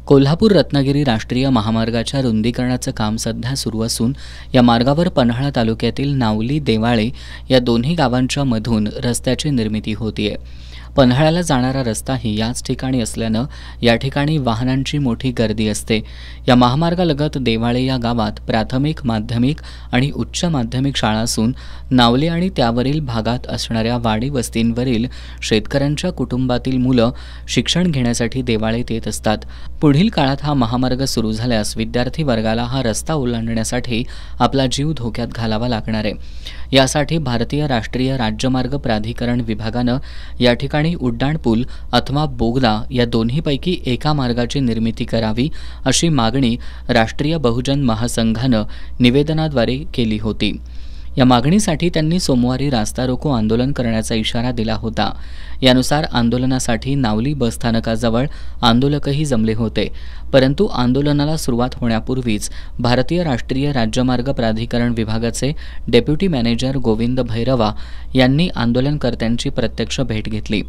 कोल्हापूर रत्नागिरी राष्ट्रीय महामार्गाच्या रुंदीकरणाचं काम सध्या सुरू असून या मार्गावर पन्हाळा तालुक्यातील नावली देवाळे या दोन्ही गावांच्या मधून रस्त्याची निर्मिती होतीये। पन्हाळ्याला जाणारा रस्ताही याच ठिकाणी असल्यानं या ठिकाणी वाहनांची मोठी गर्दी असते। या महामार्गालगत देवाळे या गावात प्राथमिक, माध्यमिक आणि उच्च माध्यमिक शाळा असून नावले आणि त्यावरील भागात असणाऱ्या वाडी वस्तींवरील शेतकऱ्यांच्या कुटुंबातील मुलं शिक्षण घेण्यासाठी देवाळेत येत असतात। पुढील काळात हा महामार्ग सुरू झाल्यास विद्यार्थी वर्गाला हा रस्ता ओलांडण्यासाठी आपला जीव धोक्यात घालावा लागणार आहे। यासाठी भारतीय राष्ट्रीय राज्यमार्ग प्राधिकरण विभागानं या ठिकाणी उड्डाणपूल अथवा बोगदा या दोन्हीपैकी एका मार्गाची निर्मिती करावी अशी मागणी राष्ट्रीय बहुजन महासंघानं निवेदनाद्वारे केली होती। या मागणीसाठी त्यांनी सोमवारी रास्ता रोको आंदोलन करण्याचा इशारा दिला होता। यानुसार आंदोलनासाठी नावली बसस्थानकाजवळ आंदोलकही जमले होते, परंतु आंदोलनाला सुरुवात होण्यापूर्वीच भारतीय राष्ट्रीय राज्यमार्ग प्राधिकरण विभागाचे डेप्युटी मॅनेजर गोविंद भैरवा यांनी आंदोलनकर्त्यांची प्रत्यक्ष भेट घेतली।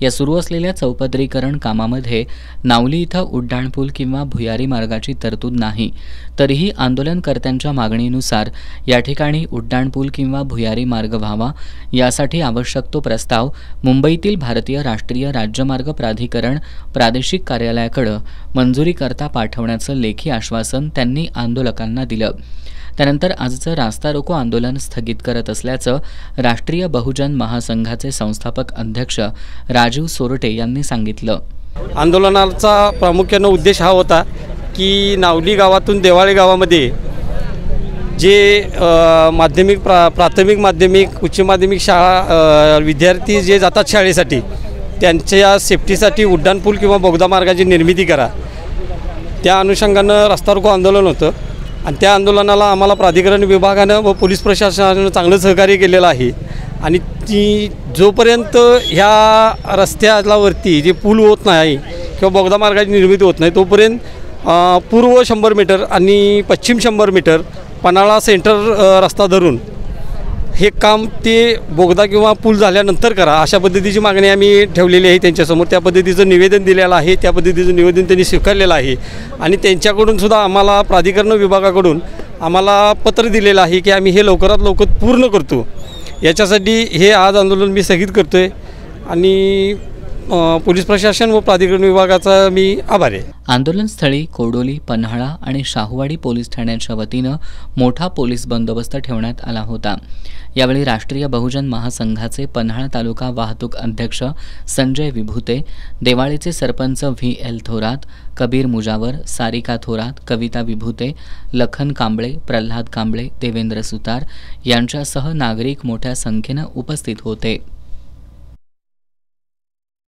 या सुरू असलेल्या चौपदरीकरण कामामध्ये नावली इथं उड्डाणपूल किंवा भुयारी मार्गाची तरतूद नाही, तरीही आंदोलनकर्त्यांच्या मागणीनुसार या ठिकाणी उड्डाणपूल किंवा भुयारी मार्ग व्हावा यासाठी आवश्यक तो प्रस्ताव मुंबईतील भारतीय राष्ट्रीय राज्यमार्ग प्राधिकरण प्रादेशिक कार्यालयाकडे मंजुरीकरता पाठवण्याचं लेखी आश्वासन त्यांनी आंदोलकांना दिलं। त्यानंतर आजचं रास्ता रोको आंदोलन स्थगित करत असल्याचं राष्ट्रीय बहुजन महासंघाचे संस्थापक अध्यक्ष राजीव सोरटे यांनी सांगितलं। आंदोलनाचा प्रामुख्याने उद्देश हा होता की नावली गावातून देवाळे गावामध्ये जे प्राथमिक, माध्यमिक, उच्च माध्यमिक शाळा विद्यार्थी जे जातात शाळेसाठी त्यांच्या सेफ्टीसाठी उड्डाणपूल किंवा बोगदा मार्गाची निर्मिती करा, त्या अनुषंगानं रास्ता रोको आंदोलन होतं। आणि त्या आंदोलनाला आम्हाला प्राधिकरण विभागानं व पोलीस प्रशासनानं चांगलं सहकार्य केलेलं आहे। आणि ती जोपर्यंत ह्या रस्त्यावरती जे पूल होत नाही किंवा बोगदा मार्गाची निर्मिती होत नाही तोपर्यंत पूर्व 100 मीटर आणि पश्चिम 100 मीटर पन्हाळा सेंटर रस्ता धरून हे काम ते बोगदा किंवा पूल झाल्यानंतर करा अशा पद्धतीची मागणी आम्ही ठेवलेली आहे त्यांच्यासमोर। त्या पद्धतीचं निवेदन दिलेलं आहे, त्या पद्धतीचं निवेदन त्यांनी स्वीकारलेलं आहे। आणि त्यांच्याकडून सुद्धा आम्हाला प्राधिकरण विभागाकडून आम्हाला पत्र दिलेलं आहे की आम्ही हे लवकरात लवकर पूर्ण करतो। याच्यासाठी हे आज आंदोलन मी स्थगित करतो आहे आणि पोलीस प्रशासन व प्राधिकरण विभागाचा मी आभारी आहे। आंदोलनस्थळी कोडोली, पन्हाळा आणि शाहूवाडी पोलीस ठाण्यांच्या वतीनं मोठा पोलीस बंदोबस्त ठेवण्यात आला होता। यावेळी राष्ट्रीय बहुजन महासंघाचे पन्हाळा तालुका वाहतूक अध्यक्ष संजय विभूते, देवाळेचे सरपंच VL थोरात, कबीर मुजावर, सारिका थोरात, कविता विभूते, लखन कांबळे, प्रल्हाद कांबळे, देवेंद्र सुतार यांच्यासह नागरिक मोठ्या संख्येनं उपस्थित होते।